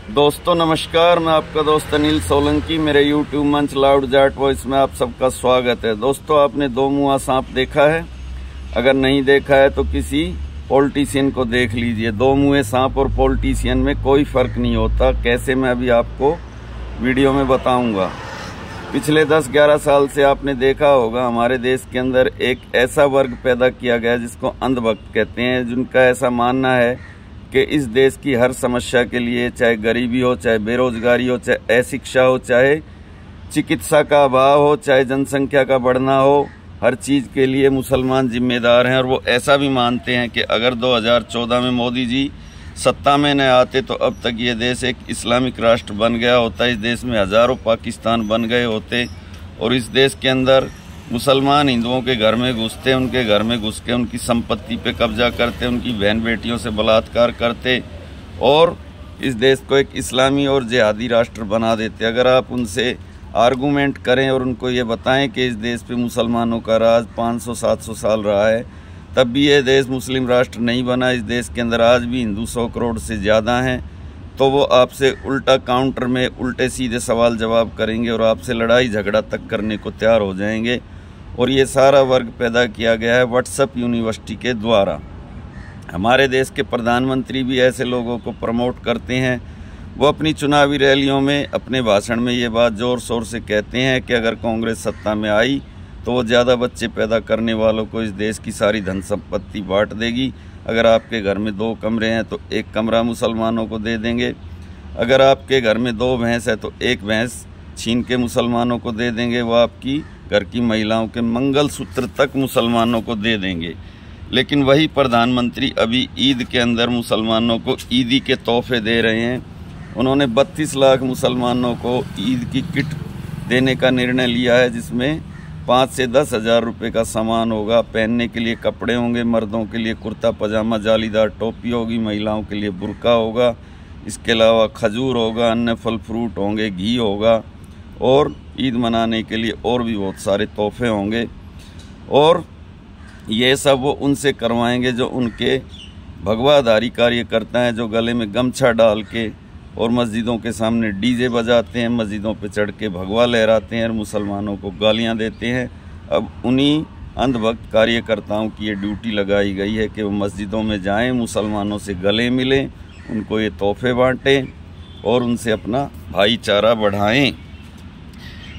दोस्तों नमस्कार, मैं आपका दोस्त अनिल सोलंकी। मेरे YouTube मंच लाउड जाट वॉइस में आप सबका स्वागत है। दोस्तों, आपने दो मुआ सांप देखा है? अगर नहीं देखा है तो किसी पॉलिटिशियन को देख लीजिए। दो मुए सांप और पॉलिटिशियन में कोई फर्क नहीं होता। कैसे, मैं अभी आपको वीडियो में बताऊंगा। पिछले 10-11 साल से आपने देखा होगा हमारे देश के अंदर एक ऐसा वर्ग पैदा किया गया जिसको अंधभक्त कहते हैं, जिनका ऐसा मानना है कि इस देश की हर समस्या के लिए, चाहे गरीबी हो, चाहे बेरोजगारी हो, चाहे अशिक्षा हो, चाहे चिकित्सा का अभाव हो, चाहे जनसंख्या का बढ़ना हो, हर चीज के लिए मुसलमान जिम्मेदार हैं। और वो ऐसा भी मानते हैं कि अगर 2014 में मोदी जी सत्ता में न आते तो अब तक ये देश एक इस्लामिक राष्ट्र बन गया होता। इस देश में हजारों पाकिस्तान बन गए होते और इस देश के अंदर मुसलमान हिंदुओं के घर में घुसते, उनके घर में घुस के उनकी संपत्ति पे कब्जा करते, उनकी बहन बेटियों से बलात्कार करते और इस देश को एक इस्लामी और जिहादी राष्ट्र बना देते। अगर आप उनसे आर्गूमेंट करें और उनको ये बताएं कि इस देश पे मुसलमानों का राज 500-700 साल रहा है, तब भी ये देश मुस्लिम राष्ट्र नहीं बना, इस देश के अंदर आज भी हिंदू 100 करोड़ से ज़्यादा हैं, तो वो आपसे उल्टा काउंटर में उल्टे सीधे सवाल जवाब करेंगे और आपसे लड़ाई झगड़ा तक करने को तैयार हो जाएंगे। और ये सारा वर्ग पैदा किया गया है व्हाट्सएप यूनिवर्सिटी के द्वारा। हमारे देश के प्रधानमंत्री भी ऐसे लोगों को प्रमोट करते हैं। वो अपनी चुनावी रैलियों में, अपने भाषण में ये बात जोर शोर से कहते हैं कि अगर कांग्रेस सत्ता में आई तो वो ज़्यादा बच्चे पैदा करने वालों को इस देश की सारी धन संपत्ति बांट देगी। अगर आपके घर में 2 कमरे हैं तो 1 कमरा मुसलमानों को दे देंगे। अगर आपके घर में 2 भैंस है तो 1 भैंस छीन के मुसलमानों को दे देंगे। वो आपकी घर की महिलाओं के मंगलसूत्र तक मुसलमानों को दे देंगे। लेकिन वही प्रधानमंत्री अभी ईद के अंदर मुसलमानों को ईदी के तोहफे दे रहे हैं। उन्होंने 32 लाख मुसलमानों को ईद की किट देने का निर्णय लिया है, जिसमें 5 से 10 हज़ार रुपये का सामान होगा। पहनने के लिए कपड़े होंगे, मर्दों के लिए कुर्ता पजामा, जालीदार टोपी होगी, महिलाओं के लिए बुर्का होगा। इसके अलावा खजूर होगा, अन्य फल फ्रूट होंगे, घी होगा और ईद मनाने के लिए और भी बहुत सारे तोहफे होंगे। और ये सब वो उनसे करवाएंगे जो उनके भगवाधारी कार्यकर्ता हैं, जो गले में गमछा डाल के और मस्जिदों के सामने डीजे बजाते हैं, मस्जिदों पे चढ़ के भगवा लहराते हैं और मुसलमानों को गालियां देते हैं। अब उन्हीं अंधभक्त कार्यकर्ताओं की ये ड्यूटी लगाई गई है कि वो मस्जिदों में जाएं, मुसलमानों से गले मिलें, उनको ये तोहफे बांटें और उनसे अपना भाईचारा बढ़ाएं।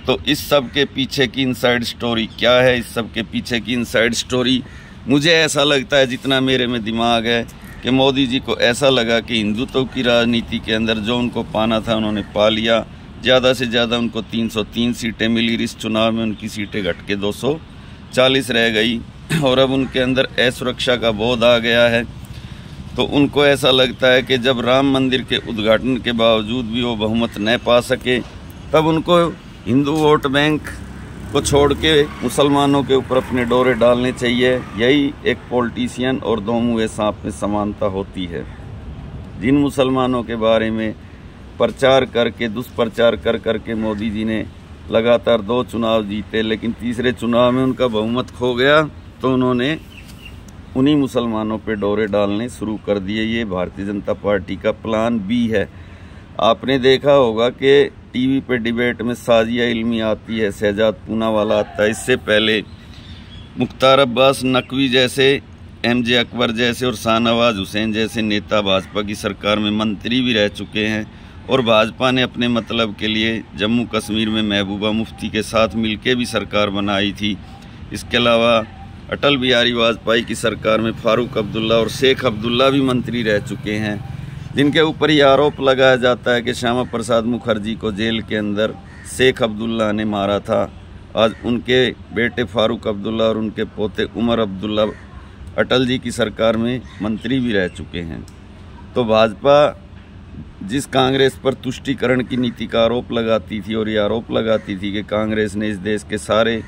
तो इस सब के पीछे की इनसाइड स्टोरी क्या है? इस सब के पीछे की इनसाइड स्टोरी मुझे ऐसा लगता है, जितना मेरे में दिमाग है, कि मोदी जी को ऐसा लगा कि हिंदुत्व की राजनीति के अंदर जो उनको पाना था उन्होंने पा लिया। ज़्यादा से ज़्यादा उनको 303 सीटें मिली। इस चुनाव में उनकी सीटें घट के 240 रह गई और अब उनके अंदर असुरक्षा का बोध आ गया है। तो उनको ऐसा लगता है कि जब राम मंदिर के उद्घाटन के बावजूद भी वो बहुमत न पा सके, तब उनको हिंदू वोट बैंक को छोड़ के मुसलमानों के ऊपर अपने डोरे डालने चाहिए। यही एक पॉलिटिशियन और दो मुँहे सांप में समानता होती है। जिन मुसलमानों के बारे में प्रचार करके, दुष्प्रचार कर करके मोदी जी ने लगातार 2 चुनाव जीते, लेकिन तीसरे चुनाव में उनका बहुमत खो गया, तो उन्होंने उन्हीं मुसलमानों पे डोरे डालने शुरू कर दिए। ये भारतीय जनता पार्टी का प्लान बी है। आपने देखा होगा कि टीवी पे डिबेट में साजिया इल्मी आती है, शहजाद पूनावाला आता है। इससे पहले मुख्तार अब्बास नकवी जैसे, MJ अकबर जैसे और शाहनवाज हुसैन जैसे नेता भाजपा की सरकार में मंत्री भी रह चुके हैं। और भाजपा ने अपने मतलब के लिए जम्मू कश्मीर में महबूबा मुफ्ती के साथ मिलकर भी सरकार बनाई थी। इसके अलावा अटल बिहारी वाजपेयी की सरकार में फारूक अब्दुल्ला और शेख अब्दुल्ला भी मंत्री रह चुके हैं, जिनके ऊपर ये आरोप लगाया जाता है कि श्यामा प्रसाद मुखर्जी को जेल के अंदर शेख अब्दुल्ला ने मारा था। आज उनके बेटे फारूक अब्दुल्ला और उनके पोते उमर अब्दुल्ला अटल जी की सरकार में मंत्री भी रह चुके हैं। तो भाजपा जिस कांग्रेस पर तुष्टीकरण की नीति का आरोप लगाती थी और ये आरोप लगाती थी कि कांग्रेस ने इस देश के सारे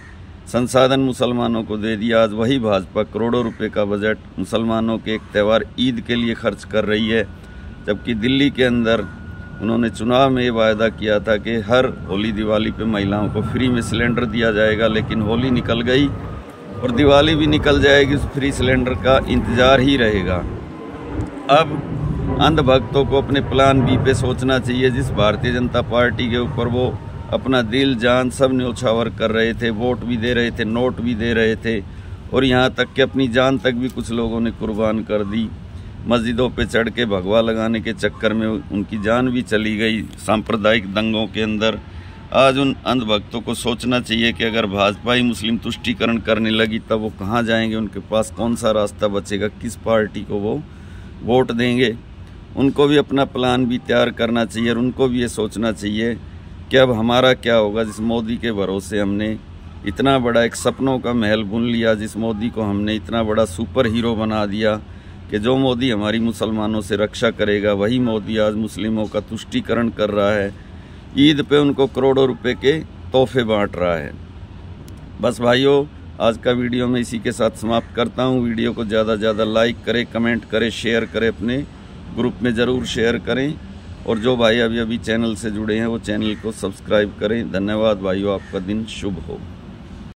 संसाधन मुसलमानों को दे दिया, आज वही भाजपा करोड़ों रुपए का बजट मुसलमानों के एक त्यौहार ईद के लिए खर्च कर रही है। जबकि दिल्ली के अंदर उन्होंने चुनाव में ये वायदा किया था कि हर होली दिवाली पे महिलाओं को फ्री में सिलेंडर दिया जाएगा, लेकिन होली निकल गई और दिवाली भी निकल जाएगी, उस फ्री सिलेंडर का इंतज़ार ही रहेगा। अब अंधभक्तों को अपने प्लान बी पे सोचना चाहिए। जिस भारतीय जनता पार्टी के ऊपर वो अपना दिल जान सब न्योछावर कर रहे थे, वोट भी दे रहे थे, नोट भी दे रहे थे, और यहाँ तक कि अपनी जान तक भी कुछ लोगों ने कुर्बान कर दी। मस्जिदों पे चढ़ के भगवा लगाने के चक्कर में उनकी जान भी चली गई सांप्रदायिक दंगों के अंदर। आज उन अंधभक्तों को सोचना चाहिए कि अगर भाजपा ही मुस्लिम तुष्टीकरण करने लगी तब वो कहाँ जाएंगे, उनके पास कौन सा रास्ता बचेगा, किस पार्टी को वो वोट देंगे। उनको भी अपना प्लान भी तैयार करना चाहिए और उनको भी ये सोचना चाहिए कि अब हमारा क्या होगा। जिस मोदी के भरोसे हमने इतना बड़ा एक सपनों का महल बुन लिया, जिस मोदी को हमने इतना बड़ा सुपर हीरो बना दिया कि जो मोदी हमारी मुसलमानों से रक्षा करेगा, वही मोदी आज मुस्लिमों का तुष्टीकरण कर रहा है, ईद पे उनको करोड़ों रुपए के तोहफे बांट रहा है। बस भाइयों, आज का वीडियो मैं इसी के साथ समाप्त करता हूँ। वीडियो को ज़्यादा से ज़्यादा लाइक करें, कमेंट करें, शेयर करें, अपने ग्रुप में ज़रूर शेयर करें, और जो भाई अभी चैनल से जुड़े हैं वो चैनल को सब्सक्राइब करें। धन्यवाद भाइयों, आपका दिन शुभ हो।